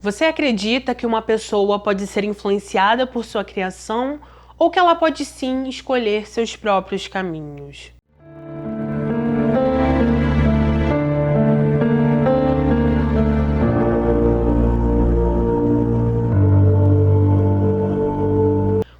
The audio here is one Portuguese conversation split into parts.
Você acredita que uma pessoa pode ser influenciada por sua criação ou que ela pode sim escolher seus próprios caminhos?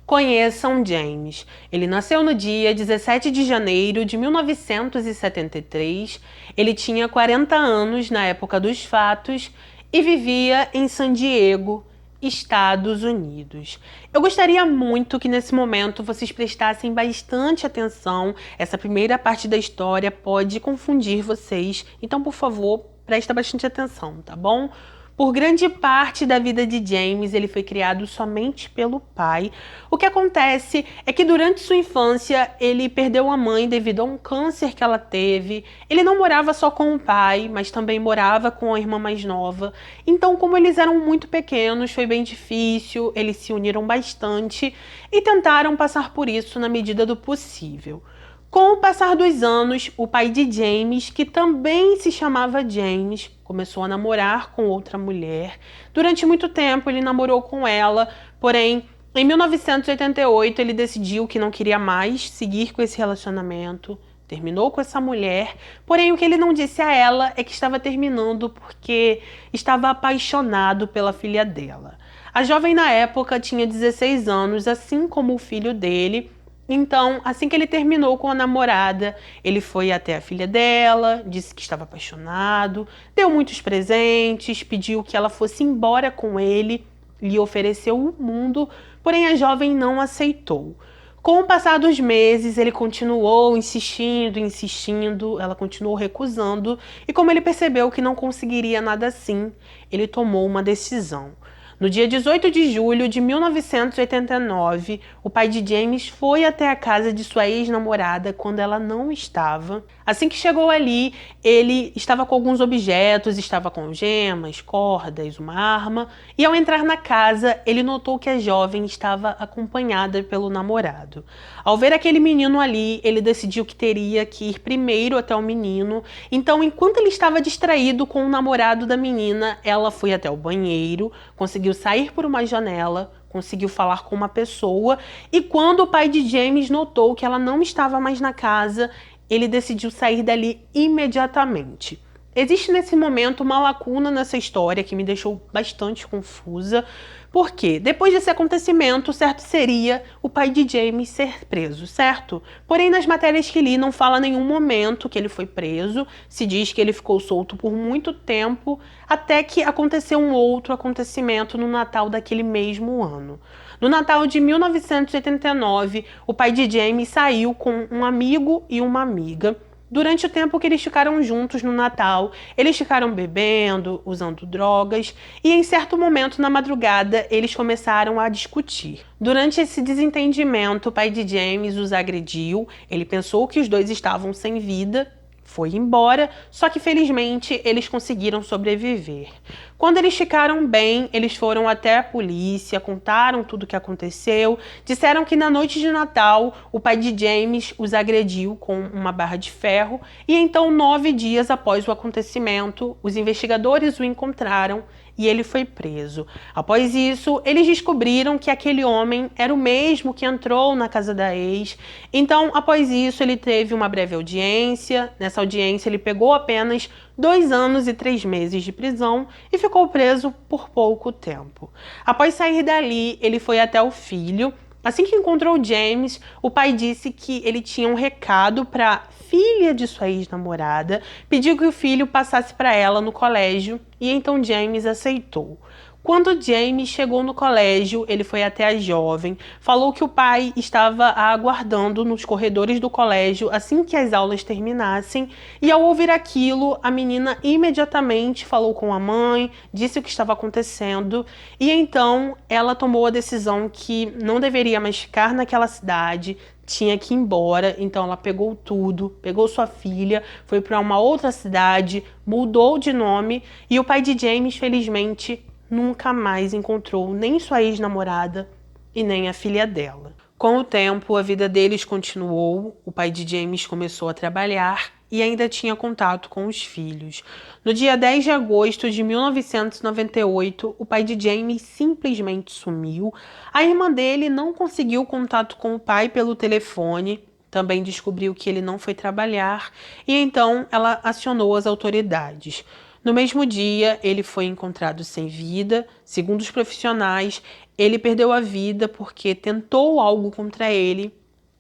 Conheçam James. Ele nasceu no dia 17 de janeiro de 1973. Ele tinha 40 anos na época dos fatos e vivia em San Diego, Estados Unidos. Eu gostaria muito que nesse momento vocês prestassem bastante atenção. Essa primeira parte da história pode confundir vocês, então, por favor, presta bastante atenção, tá bom? Por grande parte da vida de James, ele foi criado somente pelo pai. O que acontece é que durante sua infância, ele perdeu a mãe devido a um câncer que ela teve. Ele não morava só com o pai, mas também morava com a irmã mais nova. Então, como eles eram muito pequenos, foi bem difícil, eles se uniram bastante e tentaram passar por isso na medida do possível. Com o passar dos anos, o pai de James, que também se chamava James, começou a namorar com outra mulher. Durante muito tempo ele namorou com ela, porém, em 1988 ele decidiu que não queria mais seguir com esse relacionamento, terminou com essa mulher, porém o que ele não disse a ela é que estava terminando porque estava apaixonado pela filha dela. A jovem na época tinha 16 anos, assim como o filho dele. Então, assim que ele terminou com a namorada, ele foi até a filha dela, disse que estava apaixonado, deu muitos presentes, pediu que ela fosse embora com ele, lhe ofereceu o mundo, porém a jovem não aceitou. Com o passar dos meses, ele continuou insistindo, ela continuou recusando, e como ele percebeu que não conseguiria nada assim, ele tomou uma decisão. No dia 18 de julho de 1989, o pai de James foi até a casa de sua ex-namorada quando ela não estava. Assim que chegou ali, ele estava com alguns objetos, estava com gemas, cordas, uma arma, e ao entrar na casa, ele notou que a jovem estava acompanhada pelo namorado. Ao ver aquele menino ali, ele decidiu que teria que ir primeiro até o menino. Então, enquanto ele estava distraído com o namorado da menina, ela foi até o banheiro, conseguiu sair por uma janela, conseguiu falar com uma pessoa, e quando o pai de James notou que ela não estava mais na casa, ele decidiu sair dali imediatamente. Existe nesse momento uma lacuna nessa história que me deixou bastante confusa, porque depois desse acontecimento, certo seria o pai de James ser preso, certo? Porém, nas matérias que li, não fala nenhum momento que ele foi preso, se diz que ele ficou solto por muito tempo, até que aconteceu um outro acontecimento no Natal daquele mesmo ano. No Natal de 1989, o pai de James saiu com um amigo e uma amiga. Durante o tempo que eles ficaram juntos no Natal, eles ficaram bebendo, usando drogas e em certo momento na madrugada eles começaram a discutir. Durante esse desentendimento, o pai de James os agrediu, ele pensou que os dois estavam sem vida, foi embora, só que felizmente eles conseguiram sobreviver. Quando eles ficaram bem, eles foram até a polícia, contaram tudo o que aconteceu, disseram que na noite de Natal o pai de James os agrediu com uma barra de ferro e então 9 dias após o acontecimento, os investigadores o encontraram e ele foi preso. Após isso, eles descobriram que aquele homem era o mesmo que entrou na casa da ex. Então, após isso, ele teve uma breve audiência. Nessa audiência, ele pegou apenas 2 anos e 3 meses de prisão e ficou preso por pouco tempo. Após sair dali, ele foi até o filho. Assim que encontrou James, o pai disse que ele tinha um recado para a filha de sua ex-namorada, pediu que o filho passasse para ela no colégio e então James aceitou. Quando James chegou no colégio, ele foi até a jovem, falou que o pai estava a aguardando nos corredores do colégio assim que as aulas terminassem, e ao ouvir aquilo, a menina imediatamente falou com a mãe, disse o que estava acontecendo, e então ela tomou a decisão que não deveria mais ficar naquela cidade, tinha que ir embora, então ela pegou tudo, pegou sua filha, foi para uma outra cidade, mudou de nome, e o pai de James, felizmente, nunca mais encontrou nem sua ex-namorada e nem a filha dela. Com o tempo, a vida deles continuou, o pai de James começou a trabalhar e ainda tinha contato com os filhos. No dia 10 de agosto de 1998, o pai de James simplesmente sumiu. A irmã dele não conseguiu contato com o pai pelo telefone, também descobriu que ele não foi trabalhar e então ela acionou as autoridades. No mesmo dia, ele foi encontrado sem vida. Segundo os profissionais, ele perdeu a vida porque tentou algo contra ele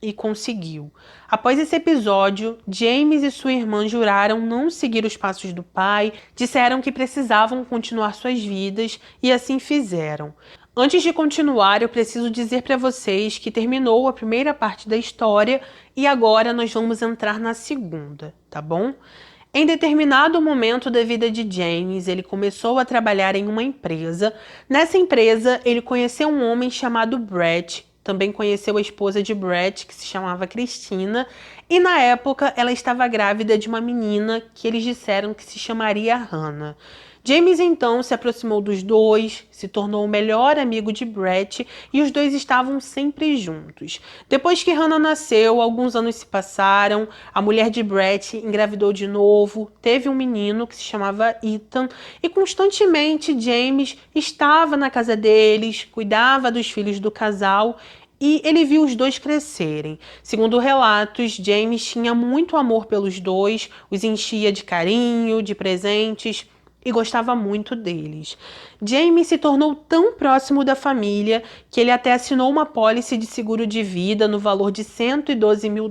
e conseguiu. Após esse episódio, James e sua irmã juraram não seguir os passos do pai, disseram que precisavam continuar suas vidas e assim fizeram. Antes de continuar, eu preciso dizer para vocês que terminou a primeira parte da história e agora nós vamos entrar na segunda, tá bom? Em determinado momento da vida de James, ele começou a trabalhar em uma empresa. Nessa empresa, ele conheceu um homem chamado Brett, também conheceu a esposa de Brett, que se chamava Cristina, e na época ela estava grávida de uma menina que eles disseram que se chamaria Hannah. James então se aproximou dos dois, se tornou o melhor amigo de Brett e os dois estavam sempre juntos. Depois que Hannah nasceu, alguns anos se passaram, a mulher de Brett engravidou de novo, teve um menino que se chamava Ethan e constantemente James estava na casa deles, cuidava dos filhos do casal e ele viu os dois crescerem. Segundo relatos, James tinha muito amor pelos dois, os enchia de carinho, de presentes e gostava muito deles. James se tornou tão próximo da família que ele até assinou uma pólice de seguro de vida no valor de $112 mil,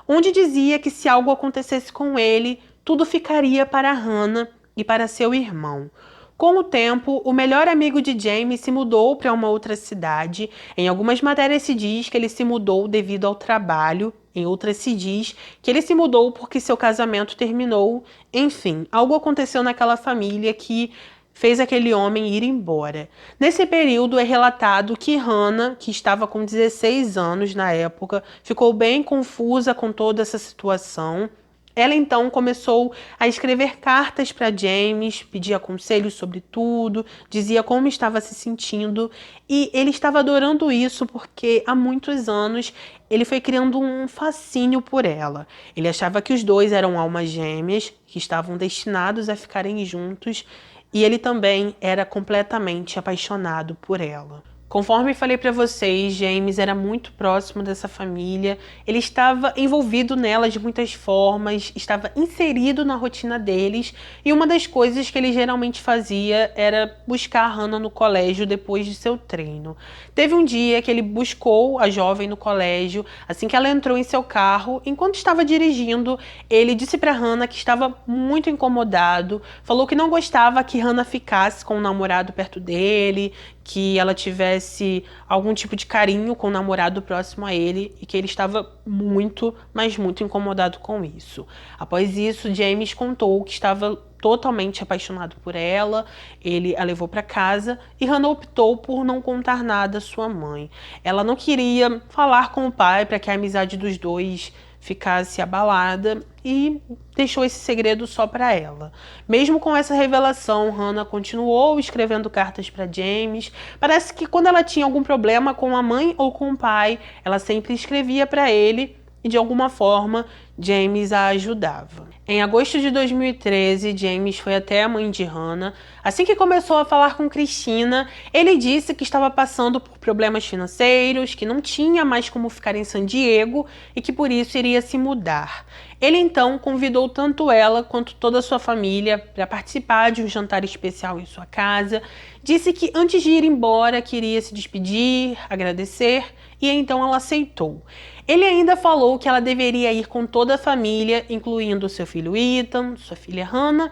onde dizia que se algo acontecesse com ele, tudo ficaria para Hannah e para seu irmão. Com o tempo, o melhor amigo de James se mudou para uma outra cidade. Em algumas matérias se diz que ele se mudou devido ao trabalho, em outras se diz que ele se mudou porque seu casamento terminou. Enfim, algo aconteceu naquela família que fez aquele homem ir embora. Nesse período é relatado que Hannah, que estava com 16 anos na época, ficou bem confusa com toda essa situação. Ela então começou a escrever cartas para James, pedia conselhos sobre tudo, dizia como estava se sentindo e ele estava adorando isso porque há muitos anos ele foi criando um fascínio por ela. Ele achava que os dois eram almas gêmeas, que estavam destinados a ficarem juntos e ele também era completamente apaixonado por ela. Conforme falei para vocês, James era muito próximo dessa família, ele estava envolvido nela de muitas formas, estava inserido na rotina deles e uma das coisas que ele geralmente fazia era buscar a Hannah no colégio depois de seu treino. Teve um dia que ele buscou a jovem no colégio, assim que ela entrou em seu carro, enquanto estava dirigindo, ele disse para Hannah que estava muito incomodado, falou que não gostava que Hannah ficasse com o namorado perto dele, que ela tivesse algum tipo de carinho com o namorado próximo a ele e que ele estava muito, mas muito incomodado com isso. Após isso, James contou que estava totalmente apaixonado por ela, ele a levou para casa e Hannah optou por não contar nada à sua mãe. Ela não queria falar com o pai para que a amizade dos dois ficasse abalada e deixou esse segredo só para ela. Mesmo com essa revelação, Hannah continuou escrevendo cartas para James. Parece que quando ela tinha algum problema com a mãe ou com o pai, ela sempre escrevia para ele e de alguma forma James a ajudava. Em agosto de 2013, James foi até a mãe de Hannah. Assim que começou a falar com Cristina, ele disse que estava passando por problemas financeiros, que não tinha mais como ficar em San Diego e que por isso iria se mudar. Ele então convidou tanto ela quanto toda a sua família para participar de um jantar especial em sua casa. Disse que antes de ir embora queria se despedir, agradecer e então ela aceitou. Ele ainda falou que ela deveria ir com toda a família, incluindo seu filho Ethan, sua filha Hannah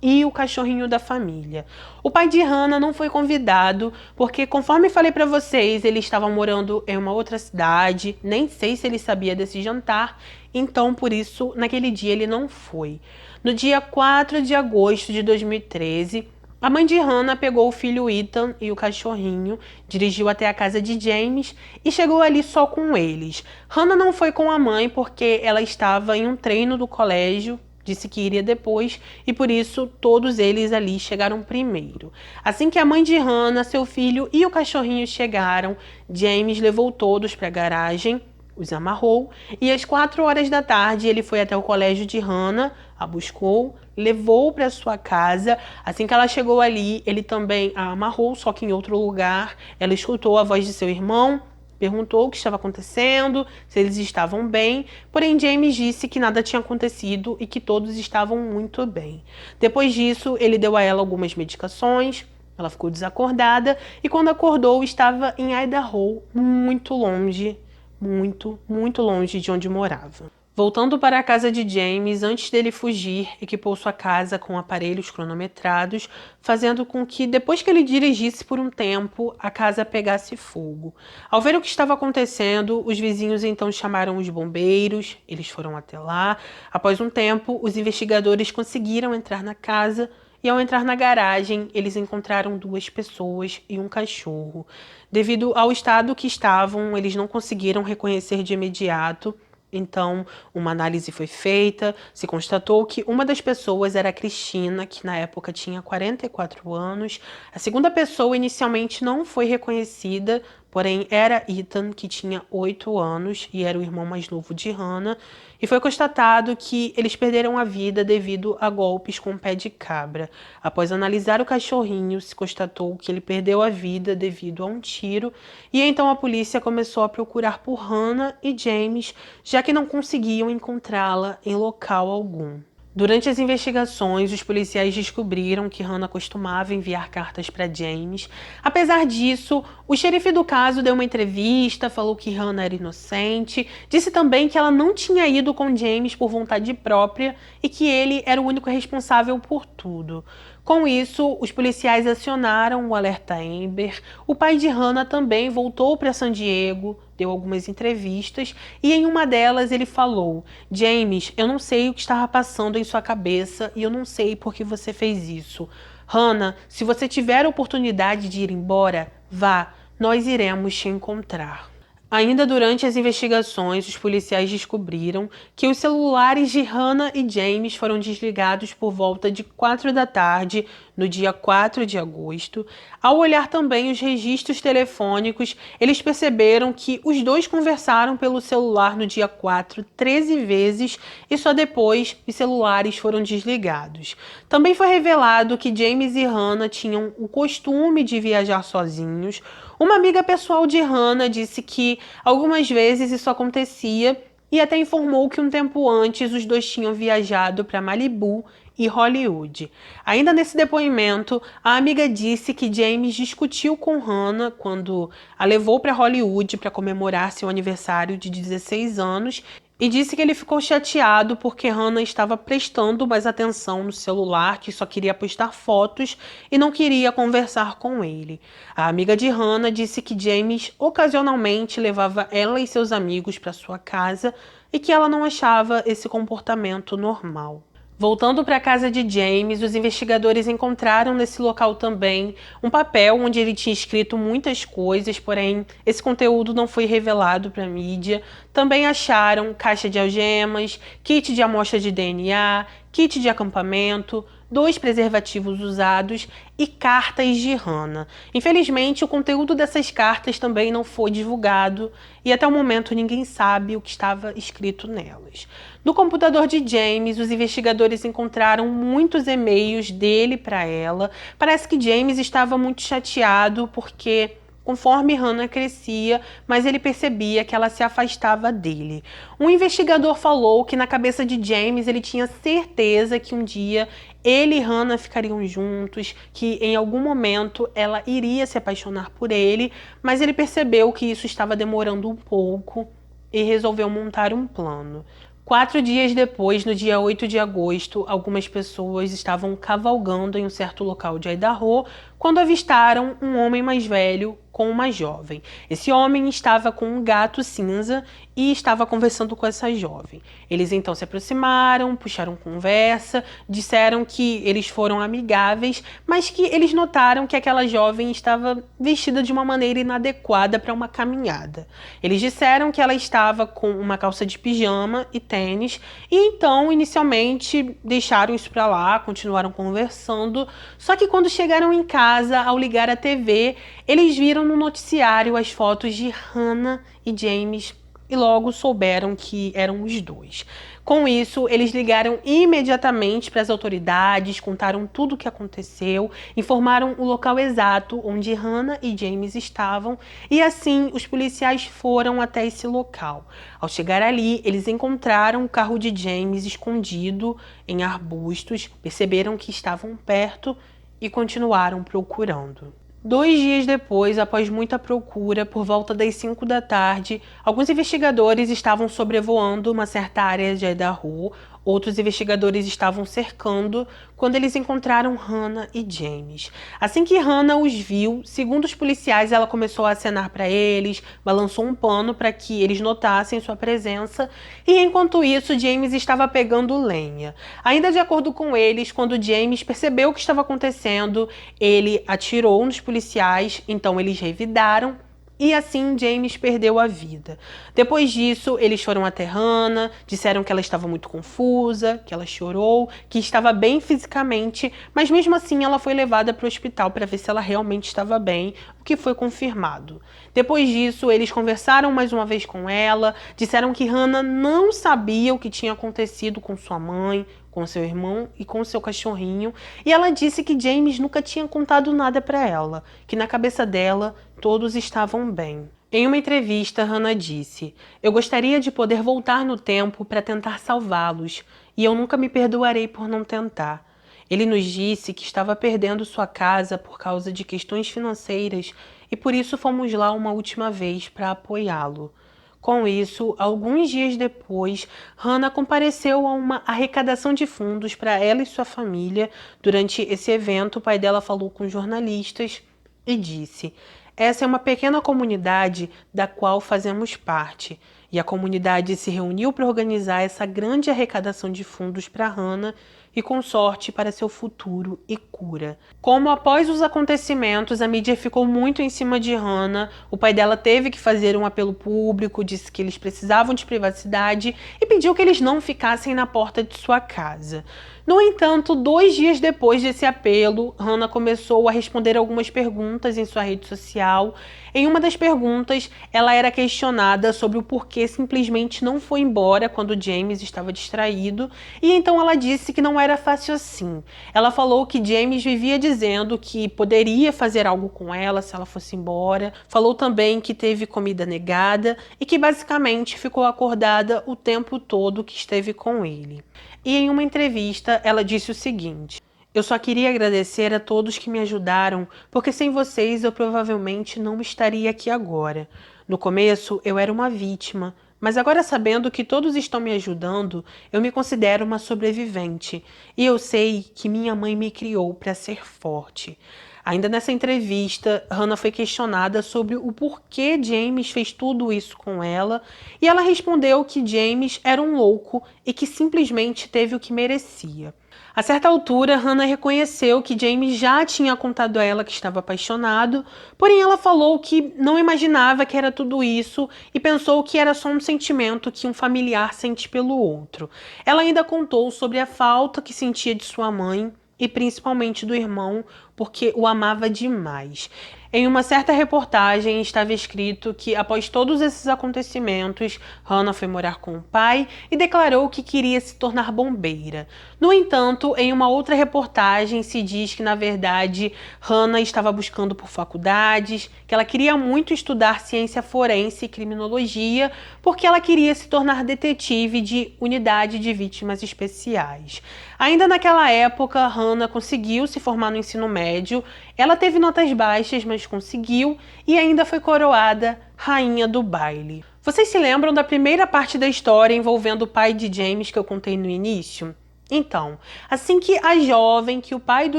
e o cachorrinho da família. O pai de Hannah não foi convidado porque, conforme falei para vocês, ele estava morando em uma outra cidade, nem sei se ele sabia desse jantar, então por isso naquele dia ele não foi. No dia 4 de agosto de 2013, a mãe de Hannah pegou o filho Ethan e o cachorrinho, dirigiu até a casa de James e chegou ali só com eles. Hannah não foi com a mãe porque ela estava em um treino do colégio, disse que iria depois e por isso todos eles ali chegaram primeiro. Assim que a mãe de Hannah, seu filho e o cachorrinho chegaram, James levou todos para a garagem. os amarrou e às 4 horas da tarde ele foi até o colégio de Hannah, a buscou, levou para sua casa. Assim que ela chegou ali, ele também a amarrou, só que em outro lugar. Ela escutou a voz de seu irmão, perguntou o que estava acontecendo, se eles estavam bem, porém James disse que nada tinha acontecido e que todos estavam muito bem. Depois disso, ele deu a ela algumas medicações, ela ficou desacordada e quando acordou estava em Idaho, muito longe, muito longe de onde morava. Voltando para a casa de James, antes dele fugir, equipou sua casa com aparelhos cronometrados, fazendo com que, depois que ele dirigisse por um tempo, a casa pegasse fogo. Ao ver o que estava acontecendo, os vizinhos então chamaram os bombeiros, eles foram até lá. Após um tempo, os investigadores conseguiram entrar na casa e, ao entrar na garagem, eles encontraram 2 pessoas e um cachorro. Devido ao estado que estavam, eles não conseguiram reconhecer de imediato. Então, uma análise foi feita, se constatou que uma das pessoas era a Cristina, que na época tinha 44 anos. A segunda pessoa inicialmente não foi reconhecida, porém era Ethan, que tinha 8 anos e era o irmão mais novo de Hannah. E foi constatado que eles perderam a vida devido a golpes com pé de cabra. Após analisar o cachorrinho, se constatou que ele perdeu a vida devido a um tiro. E então a polícia começou a procurar por Hannah e James, já que não conseguiam encontrá-la em local algum. Durante as investigações, os policiais descobriram que Hannah costumava enviar cartas para James. Apesar disso, o xerife do caso deu uma entrevista, falou que Hannah era inocente, disse também que ela não tinha ido com James por vontade própria e que ele era o único responsável por tudo. Com isso, os policiais acionaram o alerta Amber. O pai de Hannah também voltou para San Diego, deu algumas entrevistas e em uma delas ele falou: James, eu não sei o que estava passando em sua cabeça e eu não sei por que você fez isso. Hannah, se você tiver a oportunidade de ir embora, vá, nós iremos te encontrar. Ainda durante as investigações, os policiais descobriram que os celulares de Hannah e James foram desligados por volta de 4 da tarde, no dia 4 de agosto. Ao olhar também os registros telefônicos, eles perceberam que os dois conversaram pelo celular no dia 4 13 vezes e só depois os celulares foram desligados. Também foi revelado que James e Hannah tinham o costume de viajar sozinhos. Uma amiga pessoal de Hannah disse que algumas vezes isso acontecia e até informou que um tempo antes os dois tinham viajado para Malibu e Hollywood. Ainda nesse depoimento, a amiga disse que James discutiu com Hannah quando a levou para Hollywood para comemorar seu aniversário de 16 anos e disse que ele ficou chateado porque Hannah estava prestando mais atenção no celular, que só queria postar fotos e não queria conversar com ele. A amiga de Hannah disse que James ocasionalmente levava ela e seus amigos para sua casa e que ela não achava esse comportamento normal. Voltando para a casa de James, os investigadores encontraram nesse local também um papel onde ele tinha escrito muitas coisas, porém esse conteúdo não foi revelado para a mídia. Também acharam caixa de algemas, kit de amostra de DNA, kit de acampamento, 2 preservativos usados e cartas de Hannah. Infelizmente, o conteúdo dessas cartas também não foi divulgado e até o momento ninguém sabe o que estava escrito nelas. No computador de James, os investigadores encontraram muitos e-mails dele para ela. Parece que James estava muito chateado porque, conforme Hannah crescia, mas ele percebia que ela se afastava dele. Um investigador falou que na cabeça de James ele tinha certeza que um dia ele e Hannah ficariam juntos, que em algum momento ela iria se apaixonar por ele, mas ele percebeu que isso estava demorando um pouco e resolveu montar um plano. 4 dias depois, no dia 8 de agosto, algumas pessoas estavam cavalgando em um certo local de Idaho quando avistaram um homem mais velho com uma jovem. Esse homem estava com um gato cinza e estava conversando com essa jovem. Eles então se aproximaram, puxaram conversa, disseram que eles foram amigáveis, mas que eles notaram que aquela jovem estava vestida de uma maneira inadequada para uma caminhada. Eles disseram que ela estava com uma calça de pijama e tênis, e então, inicialmente, deixaram isso para lá, continuaram conversando, só que quando chegaram em casa, ao ligar a TV, eles viram no noticiário as fotos de Hannah e James e logo souberam que eram os dois. Com isso, eles ligaram imediatamente para as autoridades, contaram tudo o que aconteceu, informaram o local exato onde Hannah e James estavam e assim os policiais foram até esse local. Ao chegar ali, eles encontraram o carro de James escondido em arbustos, perceberam que estavam perto e continuaram procurando. 2 dias depois, após muita procura, por volta das 5 da tarde, alguns investigadores estavam sobrevoando uma certa área de Idaho. Outros investigadores estavam cercando quando eles encontraram Hannah e James. Assim que Hannah os viu, segundo os policiais, ela começou a acenar para eles, balançou um pano para que eles notassem sua presença e enquanto isso James estava pegando lenha. Ainda de acordo com eles, quando James percebeu o que estava acontecendo, ele atirou nos policiais, então eles revidaram. E assim James perdeu a vida. Depois disso, eles foram até Hannah, disseram que ela estava muito confusa, que ela chorou, que estava bem fisicamente, mas mesmo assim ela foi levada para o hospital para ver se ela realmente estava bem, o que foi confirmado. Depois disso, eles conversaram mais uma vez com ela, disseram que Hannah não sabia o que tinha acontecido com sua mãe, com seu irmão e com seu cachorrinho, e ela disse que James nunca tinha contado nada para ela, que na cabeça dela todos estavam bem. Em uma entrevista, Hannah disse: "Eu gostaria de poder voltar no tempo para tentar salvá-los, e eu nunca me perdoarei por não tentar. Ele nos disse que estava perdendo sua casa por causa de questões financeiras e por isso fomos lá uma última vez para apoiá-lo." Com isso, alguns dias depois, Hannah compareceu a uma arrecadação de fundos para ela e sua família. Durante esse evento, o pai dela falou com jornalistas e disse: "Essa é uma pequena comunidade da qual fazemos parte." E a comunidade se reuniu para organizar essa grande arrecadação de fundos para Hannah e com sorte para seu futuro e cura. Como após os acontecimentos a mídia ficou muito em cima de Hannah, o pai dela teve que fazer um apelo público, disse que eles precisavam de privacidade e pediu que eles não ficassem na porta de sua casa. No entanto, 2 dias depois desse apelo, Hannah começou a responder algumas perguntas em sua rede social. Em uma das perguntas, ela era questionada sobre o porquê simplesmente não foi embora quando James estava distraído, e então ela disse que não era fácil assim. Ela falou que James vivia dizendo que poderia fazer algo com ela se ela fosse embora, falou também que teve comida negada e que basicamente ficou acordada o tempo todo que esteve com ele. E em uma entrevista, ela disse o seguinte: "Eu só queria agradecer a todos que me ajudaram, porque sem vocês eu provavelmente não estaria aqui agora. No começo, eu era uma vítima, mas agora sabendo que todos estão me ajudando, eu me considero uma sobrevivente. E eu sei que minha mãe me criou para ser forte." Ainda nessa entrevista, Hannah foi questionada sobre o porquê James fez tudo isso com ela, e ela respondeu que James era um louco e que simplesmente teve o que merecia. A certa altura, Hannah reconheceu que James já tinha contado a ela que estava apaixonado, porém ela falou que não imaginava que era tudo isso e pensou que era só um sentimento que um familiar sente pelo outro. Ela ainda contou sobre a falta que sentia de sua mãe e principalmente do irmão, porque o amava demais. Em uma certa reportagem estava escrito que após todos esses acontecimentos, Hannah foi morar com o pai e declarou que queria se tornar bombeira. No entanto, em uma outra reportagem se diz que na verdade Hannah estava buscando por faculdades, que ela queria muito estudar ciência forense e criminologia, porque ela queria se tornar detetive de unidade de vítimas especiais. Ainda naquela época, Hannah conseguiu se formar no ensino médio. Ela teve notas baixas, mas conseguiu e ainda foi coroada rainha do baile. Vocês se lembram da primeira parte da história envolvendo o pai de James que eu contei no início? Então, assim que a jovem, que o pai do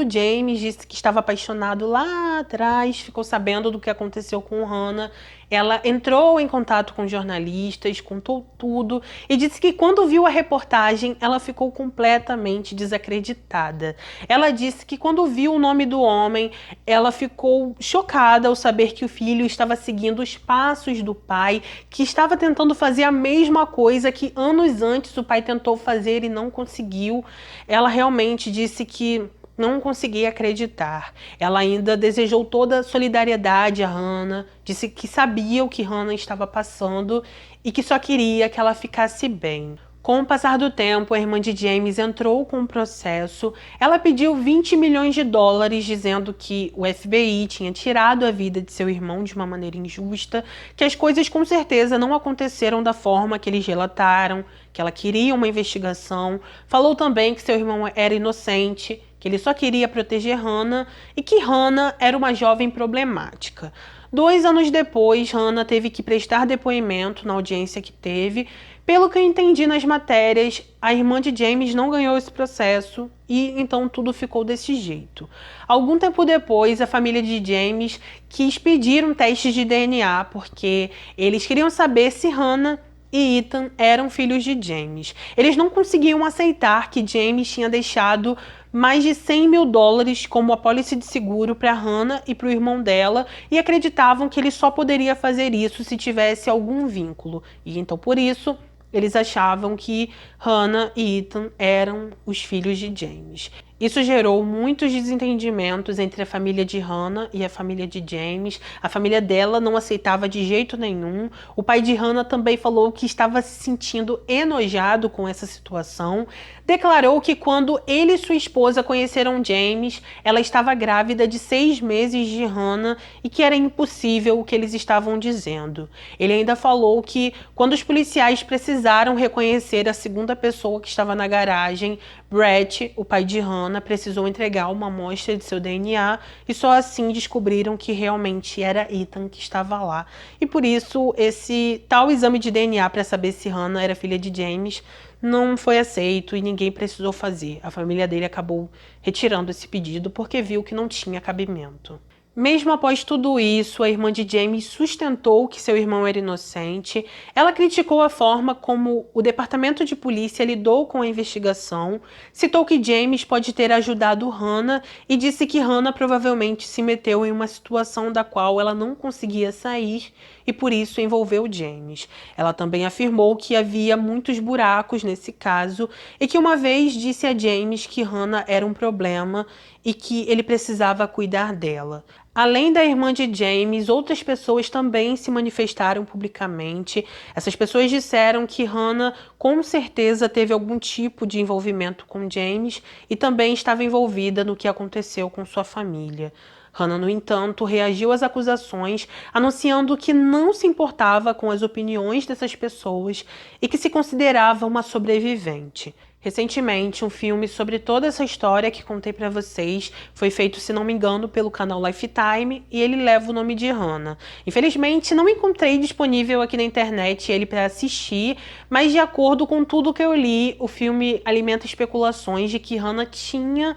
James disse que estava apaixonado lá atrás, ficou sabendo do que aconteceu com Hannah, ela entrou em contato com jornalistas, contou tudo e disse que quando viu a reportagem, ela ficou completamente desacreditada. Ela disse que quando viu o nome do homem, ela ficou chocada ao saber que o filho estava seguindo os passos do pai, que estava tentando fazer a mesma coisa que anos antes o pai tentou fazer e não conseguiu. Ela realmente disse que não conseguia acreditar. Ela ainda desejou toda a solidariedade a Hannah, disse que sabia o que Hannah estava passando e que só queria que ela ficasse bem. Com o passar do tempo, a irmã de James entrou com o processo. Ela pediu 20 milhões de dólares, dizendo que o FBI tinha tirado a vida de seu irmão de uma maneira injusta, que as coisas com certeza não aconteceram da forma que eles relataram, que ela queria uma investigação. Falou também que seu irmão era inocente, que ele só queria proteger Hannah e que Hannah era uma jovem problemática. 2 anos depois, Hannah teve que prestar depoimento na audiência que teve. Pelo que eu entendi nas matérias, a irmã de James não ganhou esse processo e então tudo ficou desse jeito. Algum tempo depois, a família de James quis pedir um teste de DNA porque eles queriam saber se Hannah e Ethan eram filhos de James. Eles não conseguiam aceitar que James tinha deixado mais de 100 mil dólares como apólice de seguro para Hannah e para o irmão dela e acreditavam que ele só poderia fazer isso se tivesse algum vínculo. E então, por isso, eles achavam que Hannah e Ethan eram os filhos de James. Isso gerou muitos desentendimentos entre a família de Hannah e a família de James. A família dela não aceitava de jeito nenhum. O pai de Hannah também falou que estava se sentindo enojado com essa situação. Declarou que quando ele e sua esposa conheceram James, ela estava grávida de 6 meses de Hannah e que era impossível o que eles estavam dizendo. Ele ainda falou que quando os policiais precisaram reconhecer a segunda pessoa que estava na garagem, Brett, o pai de Hannah, precisou entregar uma amostra de seu DNA e só assim descobriram que realmente era Ethan que estava lá. E por isso esse tal exame de DNA para saber se Hannah era filha de James não foi aceito e ninguém precisou fazer. A família dele acabou retirando esse pedido porque viu que não tinha cabimento. Mesmo após tudo isso, a irmã de James sustentou que seu irmão era inocente. Ela criticou a forma como o departamento de polícia lidou com a investigação, citou que James pode ter ajudado Hannah e disse que Hannah provavelmente se meteu em uma situação da qual ela não conseguia sair e por isso envolveu James. Ela também afirmou que havia muitos buracos nesse caso e que uma vez disse a James que Hannah era um problema e que ele precisava cuidar dela. Além da irmã de James, outras pessoas também se manifestaram publicamente. Essas pessoas disseram que Hannah com certeza teve algum tipo de envolvimento com James e também estava envolvida no que aconteceu com sua família. Hannah, no entanto, reagiu às acusações, anunciando que não se importava com as opiniões dessas pessoas e que se considerava uma sobrevivente. Recentemente, um filme sobre toda essa história que contei para vocês foi feito, se não me engano, pelo canal Lifetime e ele leva o nome de Hannah. Infelizmente, não encontrei disponível aqui na internet ele para assistir, mas de acordo com tudo que eu li, o filme alimenta especulações de que Hannah tinha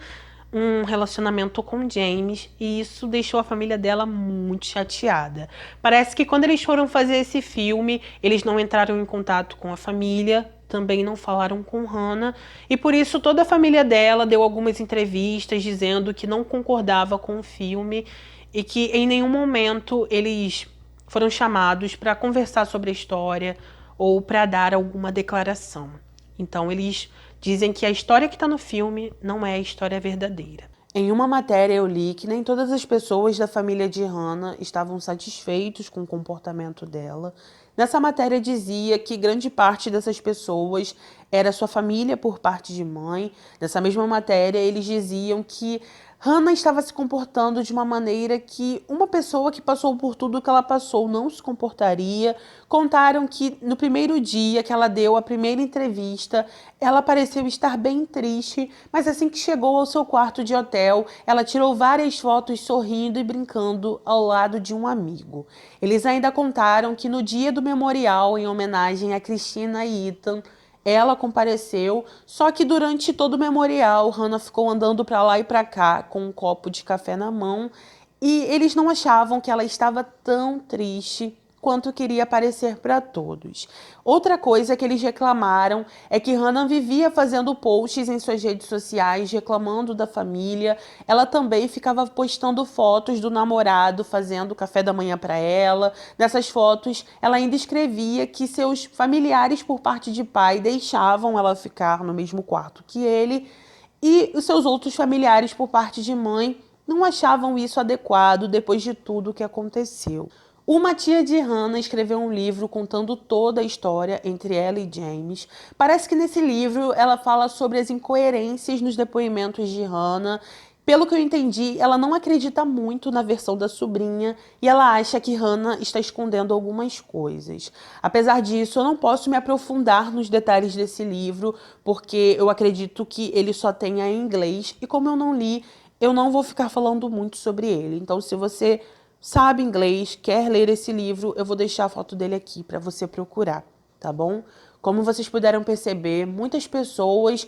um relacionamento com James e isso deixou a família dela muito chateada. Parece que quando eles foram fazer esse filme, eles não entraram em contato com a família, também não falaram com Hannah e por isso toda a família dela deu algumas entrevistas dizendo que não concordava com o filme e que em nenhum momento eles foram chamados para conversar sobre a história ou para dar alguma declaração. Então eles dizem que a história que está no filme não é a história verdadeira. Em uma matéria eu li que nem todas as pessoas da família de Hannah estavam satisfeitos com o comportamento dela. Nessa matéria dizia que grande parte dessas pessoas era sua família por parte de mãe. Nessa mesma matéria eles diziam que Hannah estava se comportando de uma maneira que uma pessoa que passou por tudo que ela passou não se comportaria. Contaram que no primeiro dia que ela deu a primeira entrevista, ela pareceu estar bem triste, mas assim que chegou ao seu quarto de hotel, ela tirou várias fotos sorrindo e brincando ao lado de um amigo. Eles ainda contaram que no dia do memorial, em homenagem a Christina e Ethan, ela compareceu, só que durante todo o memorial, Hannah ficou andando para lá e para cá com um copo de café na mão e eles não achavam que ela estava tão triste quanto queria parecer para todos. Outra coisa que eles reclamaram é que Hannah vivia fazendo posts em suas redes sociais reclamando da família. Ela também ficava postando fotos do namorado fazendo café da manhã para ela. Nessas fotos, ela ainda escrevia que seus familiares por parte de pai deixavam ela ficar no mesmo quarto que ele e os seus outros familiares por parte de mãe não achavam isso adequado depois de tudo o que aconteceu. Uma tia de Hannah escreveu um livro contando toda a história entre ela e James. Parece que nesse livro ela fala sobre as incoerências nos depoimentos de Hannah. Pelo que eu entendi, ela não acredita muito na versão da sobrinha e ela acha que Hannah está escondendo algumas coisas. Apesar disso, eu não posso me aprofundar nos detalhes desse livro, porque eu acredito que ele só tenha em inglês e como eu não li, eu não vou ficar falando muito sobre ele. Então, se você sabe inglês, quer ler esse livro, eu vou deixar a foto dele aqui para você procurar, tá bom? Como vocês puderam perceber, muitas pessoas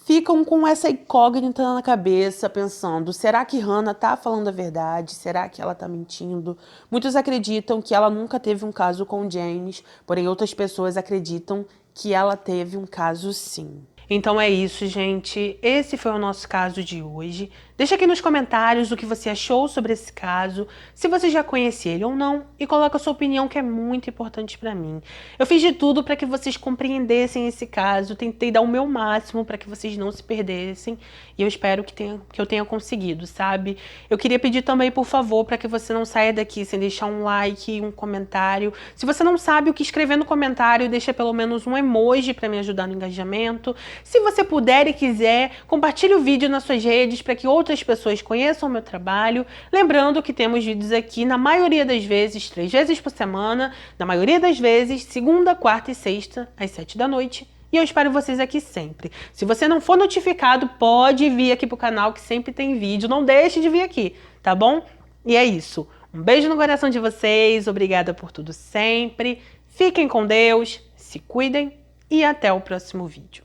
ficam com essa incógnita na cabeça, pensando, será que Hannah tá falando a verdade? Será que ela tá mentindo? Muitos acreditam que ela nunca teve um caso com James, porém outras pessoas acreditam que ela teve um caso sim. Então é isso, gente. Esse foi o nosso caso de hoje. Deixa aqui nos comentários o que você achou sobre esse caso, se você já conhecia ele ou não, e coloca a sua opinião, que é muito importante para mim. Eu fiz de tudo para que vocês compreendessem esse caso, tentei dar o meu máximo para que vocês não se perdessem, e eu espero que eu tenha conseguido, sabe? Eu queria pedir também, por favor, para que você não saia daqui sem deixar um like e um comentário. Se você não sabe o que escrever no comentário, deixa pelo menos um emoji para me ajudar no engajamento. Se você puder e quiser, compartilhe o vídeo nas suas redes para que outras pessoas conheçam o meu trabalho. Lembrando que temos vídeos aqui, na maioria das vezes, 3 vezes por semana, na maioria das vezes, segunda, quarta e sexta, às 7 da noite. E eu espero vocês aqui sempre. Se você não for notificado, pode vir aqui pro canal que sempre tem vídeo. Não deixe de vir aqui, tá bom? E é isso. Um beijo no coração de vocês. Obrigada por tudo sempre. Fiquem com Deus, se cuidem e até o próximo vídeo.